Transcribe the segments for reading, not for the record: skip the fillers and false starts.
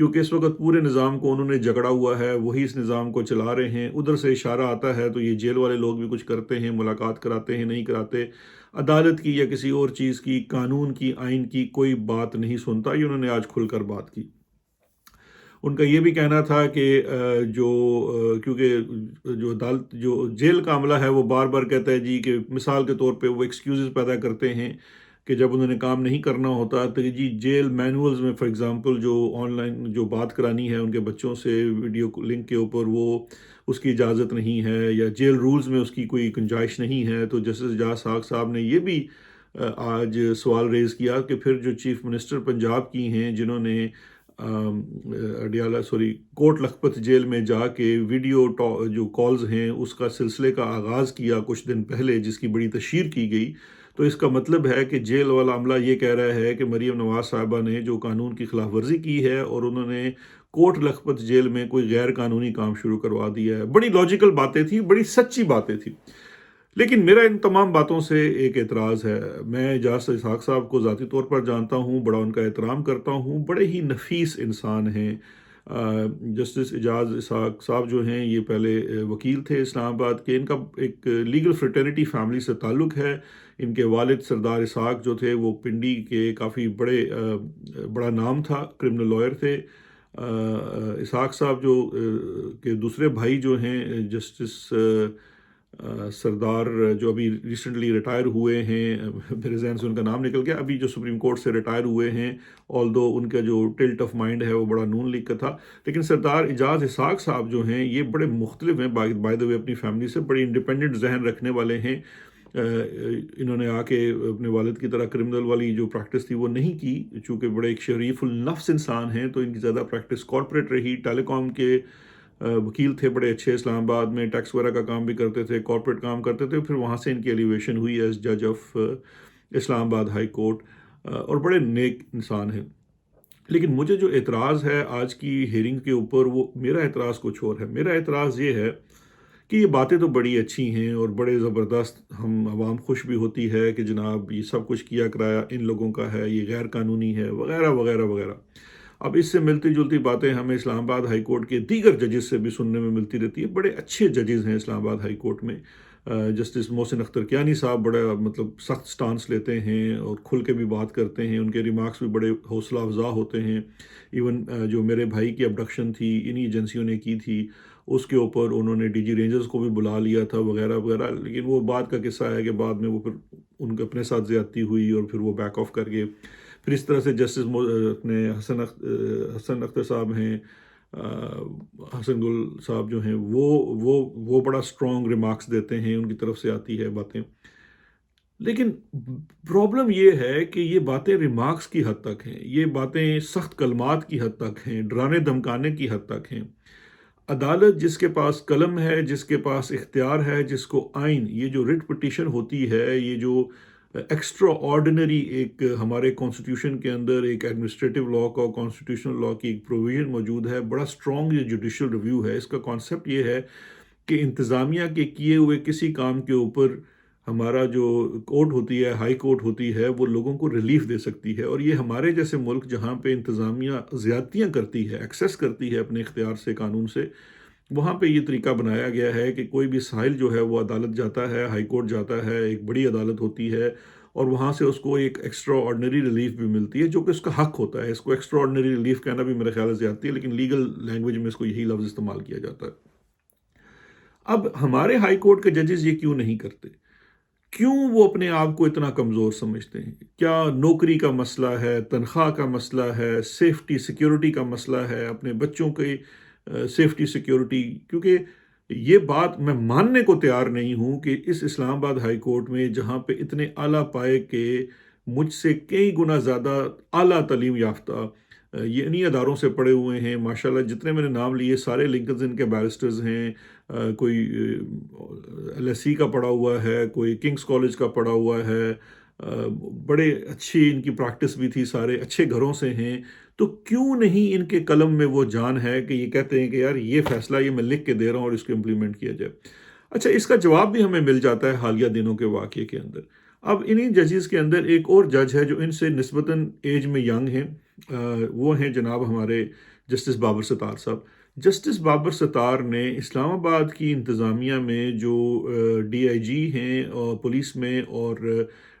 کیونکہ اس وقت پورے نظام کو انہوں نے جکڑا ہوا ہے، وہی اس نظام کو چلا رہے ہیں، ادھر سے اشارہ آتا ہے تو یہ جیل والے لوگ بھی کچھ کرتے ہیں، ملاقات کراتے ہیں، نہیں کراتے، عدالت کی یا کسی اور چیز کی، قانون کی، آئین کی کوئی بات نہیں سنتا۔ یہ انہوں نے آج کھل کر بات کی۔ ان کا یہ بھی کہنا تھا کہ کیونکہ جو عدالت جو جیل کا عملہ ہے وہ بار بار کہتا ہے جی کہ مثال کے طور پہ وہ ایکسکیوزز پیدا کرتے ہیں کہ جب انہوں نے کام نہیں کرنا ہوتا تو جی جیل مینولز میں فار ایگزامپل جو آن لائن جو بات کرانی ہے ان کے بچوں سے ویڈیو لنک کے اوپر وہ اس کی اجازت نہیں ہے، یا جیل رولز میں اس کی کوئی گنجائش نہیں ہے۔ تو جسٹس اعجاز اسحاق صاحب نے یہ بھی آج سوال ریز کیا کہ پھر جو چیف منسٹر پنجاب کی ہیں جنہوں نے کوٹ لکھپت جیل میں جا کے ویڈیو جو کالز ہیں اس کا سلسلے کا آغاز کیا کچھ دن پہلے، جس کی بڑی تشہیر کی گئی، تو اس کا مطلب ہے کہ جیل والا عملہ یہ کہہ رہا ہے کہ مریم نواز صاحبہ نے جو قانون کی خلاف ورزی کی ہے اور انہوں نے کوٹ لکھپت جیل میں کوئی غیر قانونی کام شروع کروا دیا ہے۔ بڑی لاجیکل باتیں تھیں، بڑی سچی باتیں تھیں، لیکن میرا ان تمام باتوں سے ایک اعتراض ہے۔ میں اعجاز اسحاق صاحب کو ذاتی طور پر جانتا ہوں، بڑا ان کا احترام کرتا ہوں، بڑے ہی نفیس انسان ہیں۔ جسٹس اعجاز اسحاق صاحب جو ہیں یہ پہلے وکیل تھے اسلام آباد کے، ان کا ایک لیگل فریٹرنیٹی فیملی سے تعلق ہے۔ ان کے والد سردار اسحاق جو تھے وہ پنڈی کے کافی بڑا نام تھا، کرمنل لائر تھے۔ اسحاق صاحب جو کہ دوسرے بھائی جو ہیں جسٹس سردار جو ابھی ریسنٹلی ریٹائر ہوئے ہیں، میرے ذہن سے ان کا نام نکل گیا، ابھی جو سپریم کورٹ سے ریٹائر ہوئے ہیں، آلدو ان کا جو ٹلٹ آف مائنڈ ہے وہ بڑا نون لیگ کا تھا، لیکن سردار اعجاز اسحاق صاحب جو ہیں یہ بڑے مختلف ہیں، بائی دا وے اپنی فیملی سے بڑی انڈیپینڈنٹ ذہن رکھنے والے ہیں۔ انہوں نے آ کے اپنے والد کی طرح کرمنل والی جو پریکٹس تھی وہ نہیں کی، چونکہ بڑے ایک شریف النفس انسان ہیں تو ان کی زیادہ پریکٹس کارپوریٹ رہی۔ ٹیلی کام کے وکیل تھے بڑے اچھے، اسلام آباد میں ٹیکس وغیرہ کا کام بھی کرتے تھے، کارپوریٹ کام کرتے تھے، پھر وہاں سے ان کی ایلیویشن ہوئی ایز جج آف اسلام آباد ہائی کورٹ، اور بڑے نیک انسان ہیں۔ لیکن مجھے جو اعتراض ہے آج کی ہیئرنگ کے اوپر، وہ میرا اعتراض کچھ اور ہے۔ میرا اعتراض یہ ہے کہ یہ باتیں تو بڑی اچھی ہیں اور بڑے زبردست، ہم عوام خوش بھی ہوتی ہے کہ جناب یہ سب کچھ کیا کرایا ان لوگوں کا ہے، یہ غیر قانونی ہے وغیرہ وغیرہ وغیرہ۔ اب اس سے ملتی جلتی باتیں ہمیں اسلام آباد ہائی کورٹ کے دیگر ججز سے بھی سننے میں ملتی رہتی ہے۔ بڑے اچھے ججز ہیں اسلام آباد ہائی کورٹ میں۔ جسٹس محسن اختر کیانی صاحب بڑا سخت سٹانس لیتے ہیں اور کھل کے بھی بات کرتے ہیں، ان کے ریمارکس بھی بڑے حوصلہ افزا ہوتے ہیں۔ ایون جو میرے بھائی کی ابڈکشن تھی انہی ایجنسیوں نے کی تھی، اس کے اوپر انہوں نے ڈی جی رینجرز کو بھی بلا لیا تھا وغیرہ وغیرہ، لیکن وہ بعد کا قصہ ہے کہ بعد میں وہ پھر ان کے اپنے ساتھ زیادتی ہوئی اور پھر وہ بیک آف کر گئے۔ پھر اس طرح سے جسٹس اپنے حسن اختر صاحب ہیں، حسن گل صاحب جو ہیں وہ بڑا اسٹرانگ ریمارکس دیتے ہیں، ان کی طرف سے آتی ہے باتیں۔ لیکن پرابلم یہ ہے کہ یہ باتیں ریمارکس کی حد تک ہیں، یہ باتیں سخت کلمات کی حد تک ہیں، ڈرانے دھمکانے کی حد تک ہیں۔ عدالت جس کے پاس قلم ہے، جس کے پاس اختیار ہے، جس کو آئین، یہ جو ریٹ پٹیشن ہوتی ہے، یہ جو ایکسٹرا آرڈینری ایک ہمارے کانسٹیٹیوشن کے اندر ایک ایڈمنسٹریٹو لاء کا، کانسٹیٹیوشنل لاء کی ایک پروویژن موجود ہے، بڑا اسٹرانگ یہ جوڈیشل ریویو ہے۔ اس کا کانسیپٹ یہ ہے کہ انتظامیہ کے کیے ہوئے کسی کام کے اوپر ہمارا جو کورٹ ہوتی ہے، ہائی کورٹ ہوتی ہے، وہ لوگوں کو ریلیف دے سکتی ہے، اور یہ ہمارے جیسے ملک جہاں پہ انتظامیہ زیادتیاں کرتی ہے، ایکسیس کرتی ہے اپنے اختیار سے قانون سے، وہاں پہ یہ طریقہ بنایا گیا ہے کہ کوئی بھی سائل جو ہے وہ عدالت جاتا ہے، ہائی کورٹ جاتا ہے، ایک بڑی عدالت ہوتی ہے، اور وہاں سے اس کو ایک ایکسٹرا آرڈنری ریلیف بھی ملتی ہے، جو کہ اس کا حق ہوتا ہے۔ اس کو ایکسٹرا آرڈنری ریلیف کہنا بھی میرے خیال سے زیادتی ہے، لیکن لیگل لینگویج میں اس کو یہی لفظ استعمال کیا جاتا ہے۔ اب ہمارے ہائی کورٹ کے ججز یہ کیوں نہیں کرتے؟ کیوں وہ اپنے آپ کو اتنا کمزور سمجھتے ہیں؟ کیا نوکری کا مسئلہ ہے، تنخواہ کا مسئلہ ہے، سیفٹی سیکیورٹی کا مسئلہ ہے، اپنے بچوں کے سیفٹی سیکیورٹی؟ کیونکہ یہ بات میں ماننے کو تیار نہیں ہوں کہ اس اسلام آباد ہائی کورٹ میں جہاں پہ اتنے اعلیٰ پائے کے مجھ سے کئی گنا زیادہ اعلیٰ تعلیم یافتہ یہ انہی اداروں سے پڑھے ہوئے ہیں، ماشاءاللہ جتنے میں نے نام لیے سارے لنکنز ان کے بیرسٹرز ہیں، کوئی ایل ایس سی کا پڑھا ہوا ہے، کوئی کنگز کالج کا پڑھا ہوا ہے، بڑے اچھی ان کی پریکٹس بھی تھی، سارے اچھے گھروں سے ہیں، تو کیوں نہیں ان کے قلم میں وہ جان ہے کہ یہ کہتے ہیں کہ یار یہ فیصلہ یہ میں لکھ کے دے رہا ہوں اور اس کو امپلیمنٹ کیا جائے؟ اچھا، اس کا جواب بھی ہمیں مل جاتا ہے حالیہ دنوں کے واقعے کے اندر۔ اب انہی ججز کے اندر ایک اور جج ہے جو ان سے نسبتاً ایج میں ینگ ہیں، وہ ہیں جناب ہمارے جسٹس بابر ستار صاحب. جسٹس بابر ستار نے اسلام آباد کی انتظامیہ میں جو ڈی آئی جی ہیں اور پولیس میں اور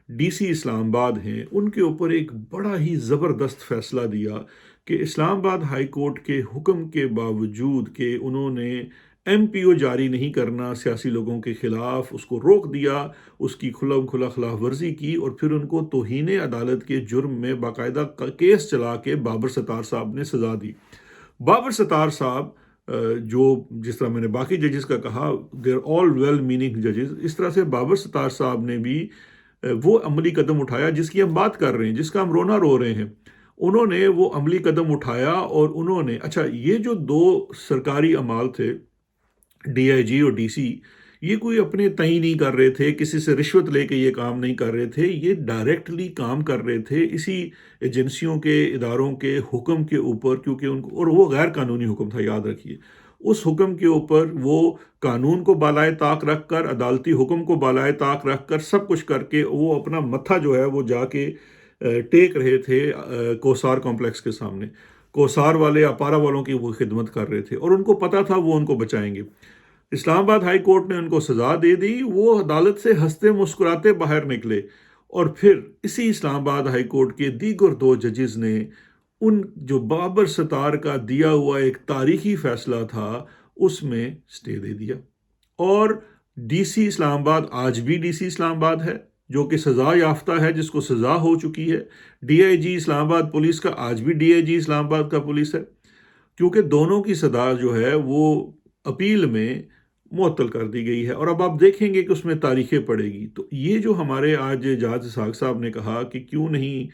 ڈی سی اسلام آباد ہیں ان کے اوپر ایک بڑا ہی زبردست فیصلہ دیا کہ اسلام آباد ہائی کورٹ کے حکم کے باوجود کہ انہوں نے ایم پی او جاری نہیں کرنا سیاسی لوگوں کے خلاف، اس کو روک دیا، اس کی کھلم کھلا خلاف ورزی کی اور پھر ان کو توہین عدالت کے جرم میں باقاعدہ کیس چلا کے بابر ستار صاحب نے سزا دی. بابر ستار صاحب جو جس طرح میں نے باقی ججز کا کہا they are all well meaning ججز، اس طرح سے بابر ستار صاحب نے بھی وہ عملی قدم اٹھایا جس کی ہم بات کر رہے ہیں، جس کا ہم رونا رو رہے ہیں. انہوں نے وہ عملی قدم اٹھایا اور انہوں نے اچھا یہ جو دو سرکاری اعمال تھے ڈی آئی جی اور ڈی سی، یہ کوئی اپنے تعین نہیں کر رہے تھے، کسی سے رشوت لے کے یہ کام نہیں کر رہے تھے، یہ ڈائریکٹلی کام کر رہے تھے اسی ایجنسیوں کے اداروں کے حکم کے اوپر، کیونکہ ان کو اور وہ غیر قانونی حکم تھا، یاد رکھیے. اس حکم کے اوپر وہ قانون کو بالائے طاق رکھ کر، عدالتی حکم کو بالائے طاق رکھ کر، سب کچھ کر کے وہ اپنا متھا جو ہے وہ جا کے ٹیک رہے تھے کوسار کمپلیکس کے سامنے. کوسار والے اپارا والوں کی وہ خدمت کر رہے تھے اور ان کو پتہ تھا وہ ان کو بچائیں گے. اسلام آباد ہائی کورٹ نے ان کو سزا دے دی، وہ عدالت سے ہنستے مسکراتے باہر نکلے اور پھر اسی اسلام آباد ہائی کورٹ کے دیگر دو ججز نے ان جو بابر ستار کا دیا ہوا ایک تاریخی فیصلہ تھا اس میں سٹے دے دیا. اور ڈی سی اسلام آباد آج بھی ڈی سی اسلام آباد ہے جو کہ سزا یافتہ ہے، جس کو سزا ہو چکی ہے. ڈی آئی جی اسلام آباد پولیس کا آج بھی ڈی آئی جی اسلام آباد کا پولیس ہے، کیونکہ دونوں کی سزا جو ہے وہ اپیل میں معطل کر دی گئی ہے. اور اب آپ دیکھیں گے کہ اس میں تاریخیں پڑے گی. تو یہ جو ہمارے آج جاج اسحاق صاحب نے کہا کہ کیوں نہیں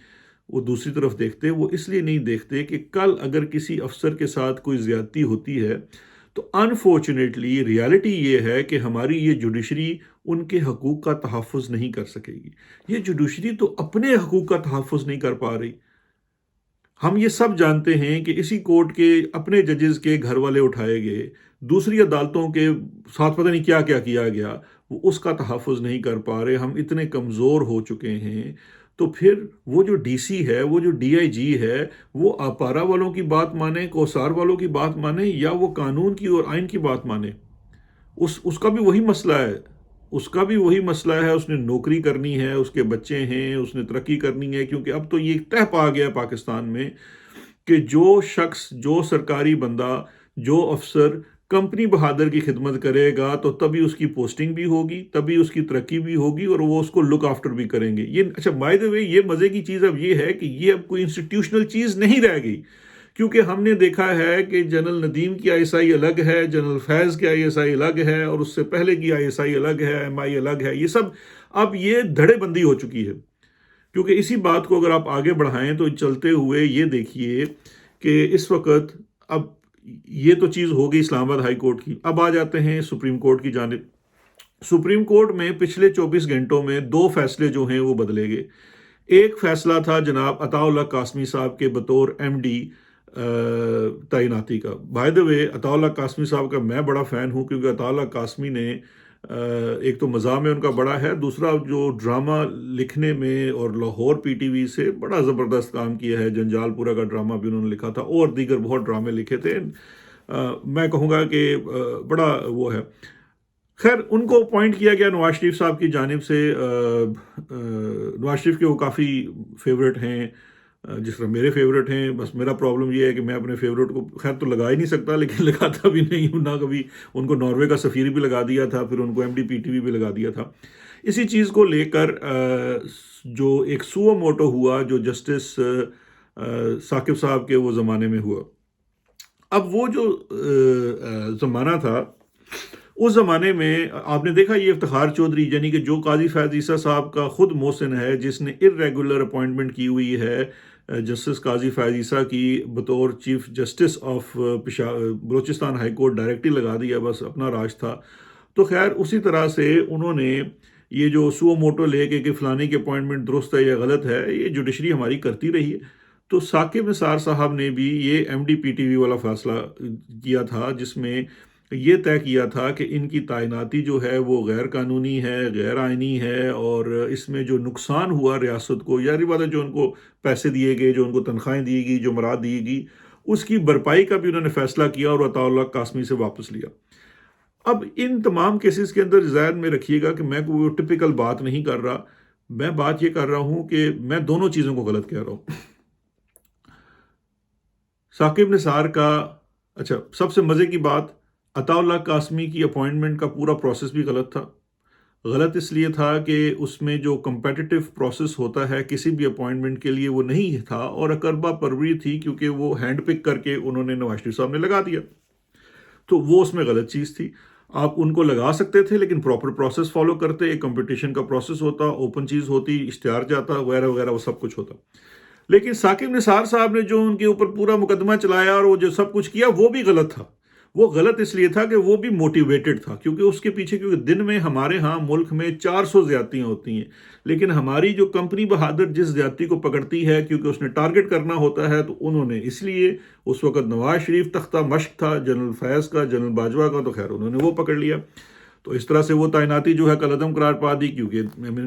وہ دوسری طرف دیکھتے، وہ اس لیے نہیں دیکھتے کہ کل اگر کسی افسر کے ساتھ کوئی زیادتی ہوتی ہے تو انفارچونیٹلی ریالٹی یہ ہے کہ ہماری یہ جوڈیشری ان کے حقوق کا تحفظ نہیں کر سکے گی. یہ جوڈیشری تو اپنے حقوق کا تحفظ نہیں کر پا رہی. ہم یہ سب جانتے ہیں کہ اسی کورٹ کے اپنے ججز کے گھر والے اٹھائے گئے، دوسری عدالتوں کے ساتھ پتہ نہیں کیا کیا کیا گیا، وہ اس کا تحفظ نہیں کر پا رہے. ہم اتنے کمزور ہو چکے ہیں. تو پھر وہ جو ڈی سی ہے، وہ جو ڈی آئی جی ہے، وہ اپارا والوں کی بات مانے، کوسار والوں کی بات مانے، یا وہ قانون کی اور آئین کی بات مانے؟ اس کا بھی وہی مسئلہ ہے. اس کا بھی وہی مسئلہ ہے. اس نے نوکری کرنی ہے، اس کے بچے ہیں، اس نے ترقی کرنی ہے. کیونکہ اب تو یہ طے پا گیا پاکستان میں کہ جو شخص، جو سرکاری بندہ، جو افسر کمپنی بہادر کی خدمت کرے گا تو تبھی اس کی پوسٹنگ بھی ہوگی، تبھی اس کی ترقی بھی ہوگی اور وہ اس کو لک آفٹر بھی کریں گے. یہ اچھا بائی دا وے یہ مزے کی چیز اب یہ ہے کہ یہ اب کوئی انسٹیٹیوشنل چیز نہیں رہ گئی، کیونکہ ہم نے دیکھا ہے کہ جنرل ندیم کی آئی ایس آئی الگ ہے، جنرل فیض کی آئی ایس آئی الگ ہے، اور اس سے پہلے کی آئی ایس آئی الگ ہے، ایم آئی الگ ہے. یہ سب اب یہ دھڑے بندی ہو چکی ہے. کیونکہ اسی بات کو اگر آپ آگے بڑھائیں تو چلتے ہوئے یہ دیکھیے کہ اس وقت اب یہ تو چیز ہو گئی اسلام آباد ہائی کورٹ کی. اب آ جاتے ہیں سپریم کورٹ کی جانب. سپریم کورٹ میں پچھلے 24 گھنٹوں میں 2 فیصلے جو ہیں وہ بدلے گئے. ایک فیصلہ تھا جناب عطا اللہ قاسمی صاحب کے بطور ایم ڈی تعیناتی کا. بائی دا وے عطا اللہ قاسمی صاحب کا میں بڑا فین ہوں، کیونکہ عطا اللہ قاسمی نے ایک تو مزاح میں ان کا بڑا ہے، دوسرا جو ڈرامہ لکھنے میں اور لاہور پی ٹی وی سے بڑا زبردست کام کیا ہے. جنجال پورہ کا ڈرامہ بھی انہوں نے لکھا تھا اور دیگر بہت ڈرامے لکھے تھے. میں کہوں گا کہ بڑا وہ ہے. خیر ان کو اپوائنٹ کیا گیا نواز شریف صاحب کی جانب سے. نواز شریف کے وہ کافی فیوریٹ ہیں، جس طرح میرے فیوریٹ ہیں. بس میرا پرابلم یہ ہے کہ میں اپنے فیوریٹ کو خیر تو لگا ہی نہیں سکتا، لیکن لگاتا بھی نہیں ہوں. نہ کبھی ان کو ناروے کا سفیر بھی لگا دیا تھا، پھر ان کو M D P T V بھی لگا دیا تھا. اسی چیز کو لے کر جو ایک سو موٹو ہوا جو جسٹس ثاقب صاحب کے وہ زمانے میں ہوا. اب وہ جو زمانہ تھا اس زمانے میں آپ نے دیکھا یہ افتخار چودھری یعنی کہ جو قاضی فیض عیسیٰ صاحب کا خود محسن ہے، جس نے ارریگولر اپوائنٹمنٹ کی ہوئی ہے جسٹس قاضی فیض عیسیٰ کی بطور chief justice of Balochistan high court, directly لگا دیا، بس اپنا راج تھا. تو خیر اسی طرح سے انہوں نے یہ جو سو موٹو لے کے کہ فلانے کی اپوائنٹمنٹ درست ہے یا غلط ہے، یہ جوڈیشری ہماری کرتی رہی ہے. تو ثاقب نثار صاحب نے بھی یہ M D P T V والا فیصلہ کیا تھا، جس میں یہ طے کیا تھا کہ ان کی تعیناتی جو ہے وہ غیر قانونی ہے، غیر آئینی ہے، اور اس میں جو نقصان ہوا ریاست کو، یاری بات ہے جو ان کو پیسے دیے گئے، جو ان کو تنخواہیں دی گئی، جو مراد دی گئی، اس کی بھرپائی کا بھی انہوں نے فیصلہ کیا اور عطاء اللہ قاسمی سے واپس لیا۔ اب ان تمام کیسز کے اندر ذہن میں رکھیے گا کہ میں کوئی ٹپیکل بات نہیں کر رہا، میں بات یہ کر رہا ہوں کہ میں دونوں چیزوں کو غلط کہہ رہا ہوں۔ ثاقب نثار کا، اچھا سب سے مزے کی بات، عطاء اللہ قاسمی کی اپوائنٹمنٹ کا پورا پروسیس بھی غلط تھا۔ غلط اس لیے تھا کہ اس میں جو کمپیٹیٹو پروسیس ہوتا ہے کسی بھی اپوائنٹمنٹ کے لیے وہ نہیں تھا، اور اقربا پروری تھی کیونکہ وہ ہینڈ پک کر کے انہوں نے نواز شریف صاحب نے لگا دیا، تو وہ اس میں غلط چیز تھی۔ آپ ان کو لگا سکتے تھے لیکن پراپر پروسیس فالو کرتے، ایک کمپٹیشن کا پروسیس ہوتا، اوپن چیز ہوتی، اشتہار جاتا وغیرہ وغیرہ، وہ سب کچھ ہوتا۔ لیکن ثاقب نثار صاحب نے جو ان کے اوپر پورا مقدمہ چلایا اور وہ جو سب کچھ کیا وہ بھی غلط تھا۔ وہ غلط اس لیے تھا کہ وہ بھی موٹیویٹڈ تھا، کیونکہ اس کے پیچھے، کیونکہ دن میں ہمارے ہاں ملک میں 400 زیادتیاں ہوتی ہیں، لیکن ہماری جو کمپنی بہادر جس زیادتی کو پکڑتی ہے کیونکہ اس نے ٹارگٹ کرنا ہوتا ہے، تو انہوں نے اس لیے اس وقت نواز شریف تختہ مشق تھا جنرل فیض کا، جنرل باجوہ کا، تو خیر انہوں نے وہ پکڑ لیا۔ تو اس طرح سے وہ تعیناتی جو ہے کالعدم قرار پا دی، کیونکہ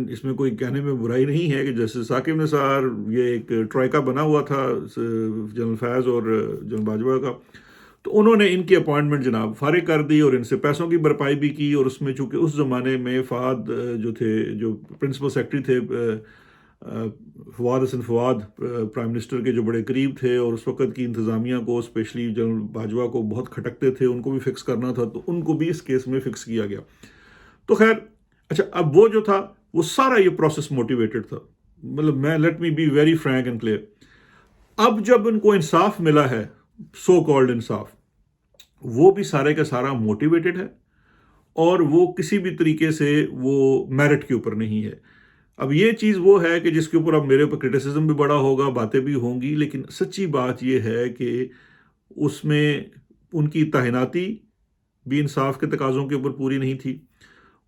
اس میں کوئی کہنے میں برائی نہیں ہے کہ جیسے ثاقب نثار یہ ایک ٹرائکا بنا ہوا تھا جنرل فیض اور جنرل باجوہ کا، تو انہوں نے ان کی اپوائنٹمنٹ جناب فارغ کر دی اور ان سے پیسوں کی بھرپائی بھی کی، اور اس میں چونکہ اس زمانے میں فہد جو تھے، جو پرنسپل سیکرٹری تھے، فواد حسن فواد، پرائم منسٹر کے جو بڑے قریب تھے، اور اس وقت کی انتظامیہ کو اسپیشلی جنرل باجوہ کو بہت کھٹکتے تھے، ان کو بھی فکس کرنا تھا، تو ان کو بھی اس کیس میں فکس کیا گیا۔ تو خیر اچھا، اب وہ جو تھا وہ سارا یہ پروسیس موٹیویٹڈ تھا، مطلب میں let me be very frank and clear. اب جب ان کو انصاف ملا ہے، سو کالڈ انصاف، وہ بھی سارے کا سارا موٹیویٹڈ ہے، اور وہ کسی بھی طریقے سے وہ میرٹ کے اوپر نہیں ہے۔ اب یہ چیز وہ ہے کہ جس کے اوپر اب میرے اوپر کرٹیسزم بھی بڑا ہوگا، باتیں بھی ہوں گی، لیکن سچی بات یہ ہے کہ اس میں ان کی تعیناتی بھی انصاف کے تقاضوں کے اوپر پوری نہیں تھی،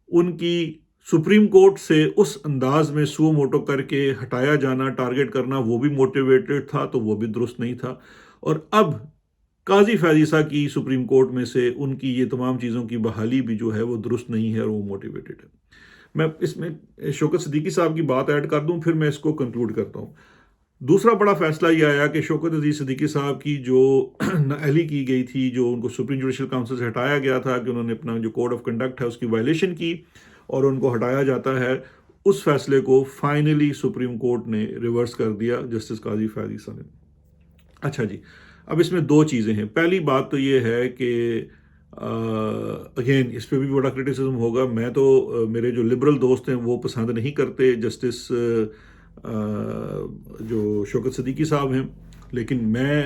ان کی سپریم کورٹ سے اس انداز میں سو موٹو کر کے ہٹایا جانا، ٹارگٹ کرنا، وہ بھی موٹیویٹڈ تھا، تو وہ بھی درست نہیں تھا۔ اور اب قاضی فیضیسہ کی سپریم کورٹ میں سے ان کی یہ تمام چیزوں کی بحالی بھی جو ہے وہ درست نہیں ہے، اور وہ موٹیویٹڈ ہے۔ میں اس میں شوکت صدیقی صاحب کی بات ایڈ کر دوں، پھر میں اس کو کنکلوڈ کرتا ہوں۔ دوسرا بڑا فیصلہ یہ آیا کہ شوکت عزیز صدیقی صاحب کی جو نااہلی کی گئی تھی، جو ان کو سپریم جوڈیشل کاؤنسل سے ہٹایا گیا تھا کہ انہوں نے اپنا جو کوڈ آف کنڈکٹ ہے اس کی وائلیشن کی اور ان کو ہٹایا جاتا ہے، اس فیصلے کو فائنلی سپریم کورٹ نے ریورس کر دیا جسٹس قاضی فیضیسہ نے۔ اچھا جی، اب اس میں دو چیزیں ہیں۔ پہلی بات تو یہ ہے کہ اگین اس پہ بھی بڑا کرٹیسزم ہوگا، میں تو میرے جو لبرل دوست ہیں وہ پسند نہیں کرتے جسٹس جو شوکت صدیقی صاحب ہیں، لیکن میں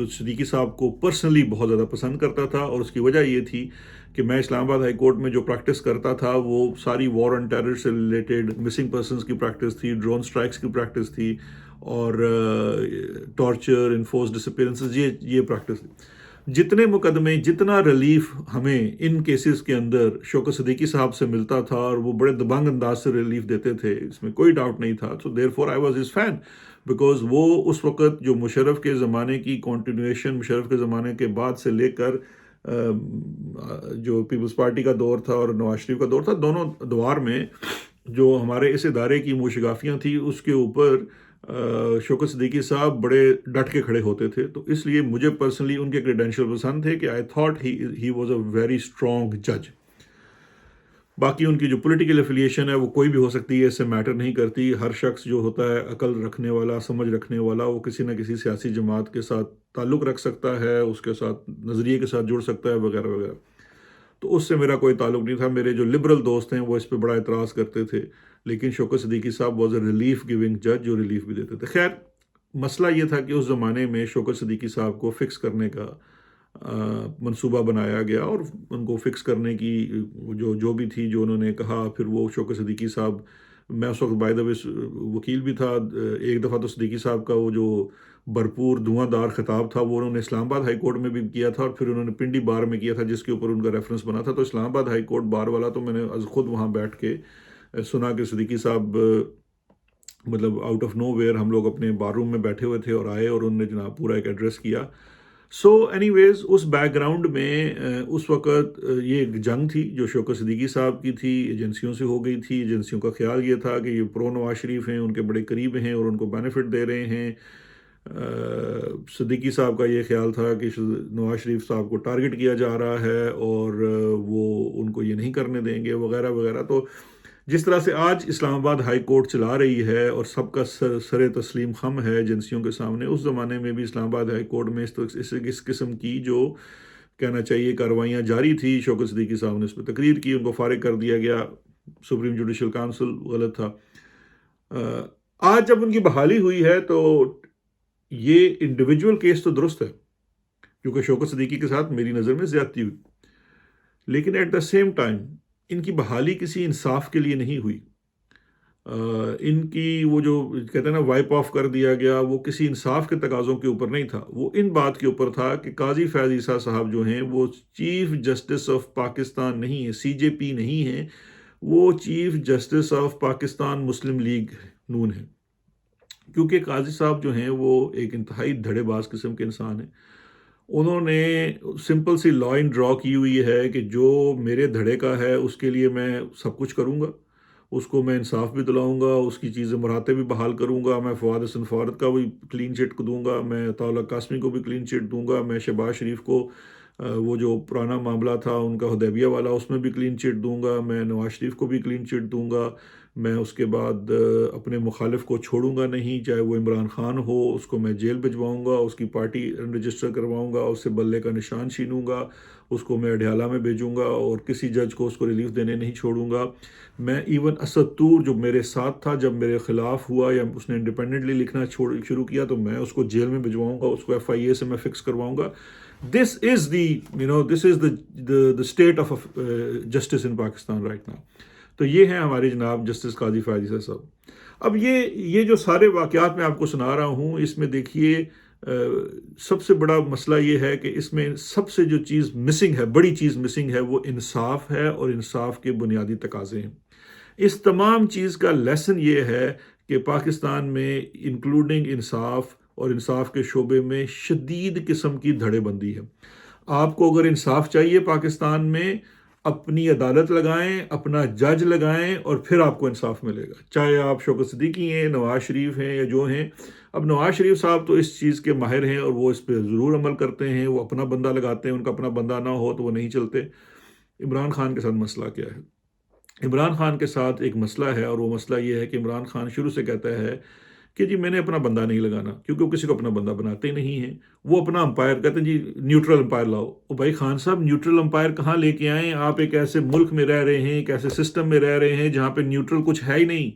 صدیقی صاحب کو پرسنلی بہت زیادہ پسند کرتا تھا، اور اس کی وجہ یہ تھی کہ میں اسلام آباد ہائی کورٹ میں جو پریکٹس کرتا تھا وہ ساری وار اینڈ ٹیرر سے ریلیٹڈ مسنگ پرسنس کی پریکٹس تھی، ڈرون سٹرائکس کی پریکٹس تھی، اور ٹارچر، انفورس ڈس اپیئرنسز، یہ پریکٹس تھی۔ جتنے مقدمے، جتنا ریلیف ہمیں ان کیسز کے اندر شوکت صدیقی صاحب سے ملتا تھا، اور وہ بڑے دبنگ انداز سے ریلیف دیتے تھے، اس میں کوئی ڈاؤٹ نہیں تھا۔ So therefore I was his fan, because وہ اس وقت جو مشرف کے زمانے کی کنٹینویشن، مشرف کے زمانے کے بعد سے لے کر جو پیپلز پارٹی کا دور تھا اور نواز شریف کا دور تھا، دونوں ادوار میں جو ہمارے اس ادارے کی موشگافیاں تھیں، اس کے اوپر شوکت صدیقی صاحب بڑے ڈٹ کے کھڑے ہوتے تھے۔ تو اس لیے مجھے پرسنلی ان کے کریڈینشیل پسند تھے کہ I thought he was a very strong جج۔ باقی ان کی جو پولیٹیکل افیلیشن ہے وہ کوئی بھی ہو سکتی ہے، اس سے میٹر نہیں کرتی۔ ہر شخص جو ہوتا ہے عقل رکھنے والا، سمجھ رکھنے والا، وہ کسی نہ کسی سیاسی جماعت کے ساتھ تعلق رکھ سکتا ہے، اس کے ساتھ نظریے کے ساتھ جڑ سکتا ہے وغیرہ وغیرہ۔ تو اس سے میرا کوئی تعلق نہیں تھا۔ میرے جو لبرل دوست ہیں وہ اس پہ بڑا اعتراض کرتے تھے، لیکن شوکت صدیقی صاحب واز اے ریلیف گیونگ جج، جو ریلیف بھی دیتے تھے۔ خیر مسئلہ یہ تھا کہ اس زمانے میں شوکت صدیقی صاحب کو فکس کرنے کا منصوبہ بنایا گیا، اور ان کو فکس کرنے کی جو بھی تھی، جو انہوں نے کہا، پھر وہ شوکت صدیقی صاحب، میں اس وقت بائی دا وے وکیل بھی تھا، ایک دفعہ تو صدیقی صاحب کا وہ جو بھرپور دھواں دار خطاب تھا وہ انہوں نے اسلام آباد ہائی کورٹ میں بھی کیا تھا، اور پھر انہوں نے پنڈی بار میں کیا تھا جس کے اوپر ان کا ریفرنس بنا تھا۔ تو اسلام آباد ہائی کورٹ بار والا تو میں نے خود وہاں بیٹھ کے سنا کہ صدیقی صاحب مطلب آؤٹ آف نو ویئر، ہم لوگ اپنے بار روم میں بیٹھے ہوئے تھے اور آئے، اور انہوں نے جناب پورا ایک ایڈریس کیا۔ سو اینی ویز اس بیک گراؤنڈ میں اس وقت یہ ایک جنگ تھی جو شوکت صدیقی صاحب کی تھی، ایجنسیوں سے ہو گئی تھی۔ ایجنسیوں کا خیال یہ تھا کہ یہ پرو نواز شریف ہیں، ان کے بڑے قریب ہیں اور ان کو بینیفٹ دے رہے ہیں، صدیقی صاحب کا یہ خیال تھا کہ نواز شریف صاحب کو ٹارگٹ کیا جا رہا ہے اور وہ ان کو یہ نہیں کرنے دیں گے وغیرہ وغیرہ. تو جس طرح سے آج اسلام آباد ہائی کورٹ چلا رہی ہے اور سب کا سر تسلیم خم ہے ایجنسیوں کے سامنے، اس زمانے میں بھی اسلام آباد ہائی کورٹ میں اس قسم کی جو کہنا چاہیے کارروائیاں جاری تھی. شوکت صدیقی صاحب نے اس پہ تقریر کی، ان کو فارغ کر دیا گیا. سپریم جوڈیشل کونسل غلط تھا. آج جب ان کی بحالی ہوئی ہے تو یہ انڈیویجول کیس تو درست ہے کیونکہ شوکت صدیقی کے ساتھ میری نظر میں زیادتی ہوئی، لیکن ایٹ دا سیم ٹائم ان کی بحالی کسی انصاف کے لیے نہیں ہوئی. ان کی وہ جو کہتے ہیں نا وائپ آف کر دیا گیا، وہ کسی انصاف کے تقاضوں کے اوپر نہیں تھا، وہ ان بات کے اوپر تھا کہ قاضی فیاض عیسیٰ صاحب جو ہیں وہ چیف جسٹس آف پاکستان نہیں ہیں، سی جے پی نہیں ہیں، وہ chief justice of Pakistan Muslim League Noon ہیں. کیونکہ قاضی صاحب جو ہیں وہ ایک انتہائی دھڑے باز قسم کے انسان ہیں. انہوں نے سمپل سی لائن ڈرا کی ہوئی ہے کہ جو میرے دھڑے کا ہے اس کے لیے میں سب کچھ کروں گا، اس کو میں انصاف بھی دلاؤں گا، اس کی چیزیں مراتے بھی بحال کروں گا، میں فواد حسن فارد کا بھی کلین چٹ دوں گا، میں عطاء قاسمی کو بھی کلین چٹ دوں گا، میں شہباز شریف کو وہ جو پرانا معاملہ تھا ان کا حدیبیہ والا اس میں بھی کلین چٹ دوں گا، میں نواز شریف کو بھی کلین چٹ دوں گا، میں اس کے بعد اپنے مخالف کو چھوڑوں گا نہیں، چاہے وہ عمران خان ہو، اس کو میں جیل بھجواؤں گا، اس کی پارٹی رجسٹر کرواؤں گا، اس سے بلے کا نشان چھینوں گا، اس کو میں اڈیالہ میں بھیجوں گا اور کسی جج کو اس کو ریلیف دینے نہیں چھوڑوں گا. میں ایون اسد طور جو میرے ساتھ تھا جب میرے خلاف ہوا یا اس نے انڈیپینڈنٹلی لکھنا شروع کیا تو میں اس کو جیل میں بھجواؤں گا، اس کو ایف آئی اے سے میں فکس کرواؤں گا. دس از the state of justice in Pakistan right now. تو یہ ہیں ہمارے جناب جسٹس قاضی فیاض عیسیٰ صاحب. اب یہ جو سارے واقعات میں آپ کو سنا رہا ہوں، اس میں دیکھیے سب سے بڑا مسئلہ یہ ہے کہ اس میں سب سے جو چیز مسنگ ہے، بڑی چیز مسنگ ہے، وہ انصاف ہے اور انصاف کے بنیادی تقاضے ہیں. اس تمام چیز کا لیسن یہ ہے کہ پاکستان میں انکلوڈنگ انصاف اور انصاف کے شعبے میں شدید قسم کی دھڑے بندی ہے. آپ کو اگر انصاف چاہیے پاکستان میں، اپنی عدالت لگائیں، اپنا جج لگائیں اور پھر آپ کو انصاف ملے گا، چاہے آپ شوکت صدیقی ہیں، نواز شریف ہیں یا جو ہیں. اب نواز شریف صاحب تو اس چیز کے ماہر ہیں اور وہ اس پہ ضرور عمل کرتے ہیں، وہ اپنا بندہ لگاتے ہیں، ان کا اپنا بندہ نہ ہو تو وہ نہیں چلتے. عمران خان کے ساتھ مسئلہ کیا ہے؟ عمران خان کے ساتھ ایک مسئلہ ہے اور وہ مسئلہ یہ ہے کہ عمران خان شروع سے کہتا ہے کہ جی میں نے اپنا بندہ نہیں لگانا، کیونکہ وہ کسی کو اپنا بندہ بناتے ہی نہیں ہیں. وہ اپنا امپائر کہتے ہیں جی نیوٹرل امپائر لاؤ. او بھائی خان صاحب نیوٹرل امپائر کہاں لے کے آئیں؟ آپ ایک ایسے ملک میں رہ رہے ہیں، ایک ایسے سسٹم میں رہ رہے ہیں جہاں پہ نیوٹرل کچھ ہے ہی نہیں،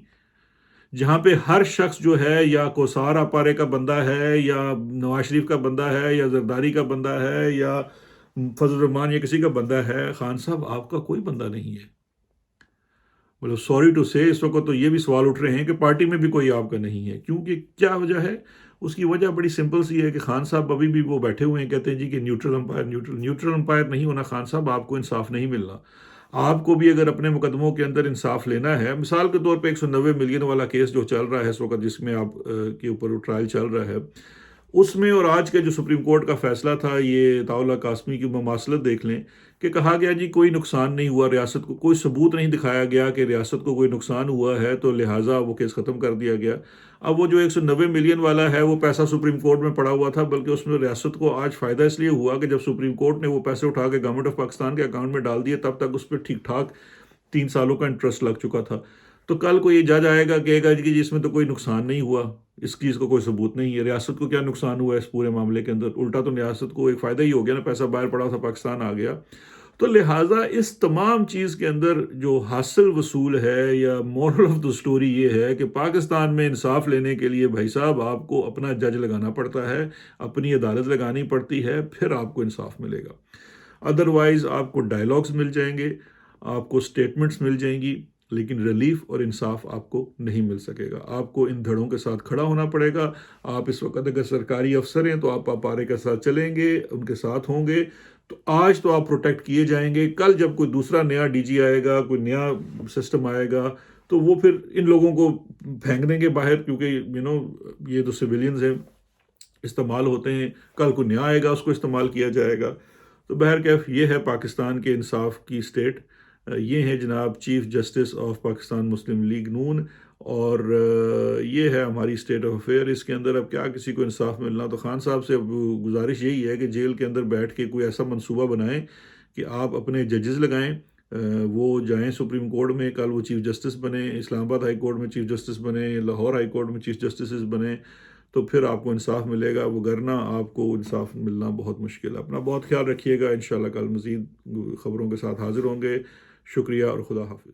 جہاں پہ ہر شخص جو ہے یا کوثار اپارے کا بندہ ہے یا نواز شریف کا بندہ ہے یا زرداری کا بندہ ہے یا فضل الرحمان یا کسی کا بندہ ہے. خان صاحب آپ کا کوئی بندہ نہیں ہے. مطلب سوری ٹو سے اس وقت تو یہ بھی سوال اٹھ رہے ہیں کہ پارٹی میں بھی کوئی آپ کا نہیں ہے. کیونکہ کیا وجہ ہے؟ اس کی وجہ بڑی سمپل سی ہے کہ خان صاحب ابھی بھی وہ بیٹھے ہوئے ہیں، کہتے ہیں جی کہ نیوٹرل امپائر نہیں ہونا. خان صاحب آپ کو انصاف نہیں ملنا. آپ کو بھی اگر اپنے مقدموں کے اندر انصاف لینا ہے، مثال کے طور پہ 190 ملین والا کیس جو چل رہا ہے اس وقت، جس میں آپ کے اوپر ٹرائل چل رہا ہے، اس میں اور آج کا جو سپریم کورٹ کا فیصلہ تھا، یہ عطاء قاسمی کی مماثلت دیکھ لیں کہ کہا گیا جی کوئی نقصان نہیں ہوا ریاست کو، کوئی ثبوت نہیں دکھایا گیا کہ ریاست کو کوئی نقصان ہوا ہے، تو لہٰذا وہ کیس ختم کر دیا گیا. اب وہ جو 190 ملین والا ہے وہ پیسہ سپریم کورٹ میں پڑا ہوا تھا، بلکہ اس میں ریاست کو آج فائدہ اس لیے ہوا کہ جب سپریم کورٹ نے وہ پیسے اٹھا کے گورنمنٹ آف پاکستان کے اکاؤنٹ میں ڈال دیے، تب تک اس پہ ٹھیک ٹھاک 3 سالوں کا انٹرسٹ لگ چکا تھا. تو کل کو یہ جج آئے گا، کہے گا کہ اس میں تو کوئی نقصان نہیں ہوا، اس چیز کو کوئی ثبوت نہیں ہے. ریاست کو کیا نقصان ہوا ہے اس پورے معاملے کے اندر؟ الٹا تو ریاست کو ایک فائدہ ہی ہو گیا نا، پیسہ باہر پڑا تھا پاکستان آ گیا. تو لہٰذا اس تمام چیز کے اندر جو حاصل وصول ہے یا مورل آف دا سٹوری یہ ہے کہ پاکستان میں انصاف لینے کے لیے بھائی صاحب آپ کو اپنا جج لگانا پڑتا ہے، اپنی عدالت لگانی پڑتی ہے، پھر آپ کو انصاف ملے گا. ادروائز آپ کو ڈائلاگز مل جائیں گے، آپ کو سٹیٹمنٹس مل جائیں گی، لیکن ریلیف اور انصاف آپ کو نہیں مل سکے گا. آپ کو ان دھڑوں کے ساتھ کھڑا ہونا پڑے گا. آپ اس وقت اگر سرکاری افسر ہیں تو آپ اپارے کے ساتھ چلیں گے، ان کے ساتھ ہوں گے. تو آج تو آپ پروٹیکٹ کیے جائیں گے، کل جب کوئی دوسرا نیا ڈی جی آئے گا، کوئی نیا سسٹم آئے گا تو وہ پھر ان لوگوں کو پھینک دیں گے باہر، کیونکہ یہ تو سویلینز ہیں، استعمال ہوتے ہیں. کل کو نیا آئے گا اس کو استعمال کیا جائے گا. تو بہرکیف یہ ہے پاکستان کے انصاف کی سٹیٹ. یہ ہیں جناب chief justice of Pakistan Muslim League Noon, اور یہ ہے ہماری اسٹیٹ آف افیئر۔ اس کے اندر اب کیا کسی کو انصاف ملنا، تو خان صاحب سے اب گزارش یہی ہے کہ جیل کے اندر بیٹھ کے کوئی ایسا منصوبہ بنائیں کہ آپ اپنے ججز لگائیں، وہ جائیں سپریم کورٹ میں، کل وہ چیف جسٹس بنیں، اسلام آباد ہائی کورٹ میں چیف جسٹس بنیں، لاہور ہائی کورٹ میں چیف جسٹسز بنیں، تو پھر آپ کو انصاف ملے گا، وگرنہ آپ کو انصاف ملنا بہت مشکل ہے۔ اپنا بہت خیال رکھیے گا، انشاءاللہ کل مزید خبروں کے ساتھ حاضر ہوں گے۔ شکریہ اور خدا حافظ۔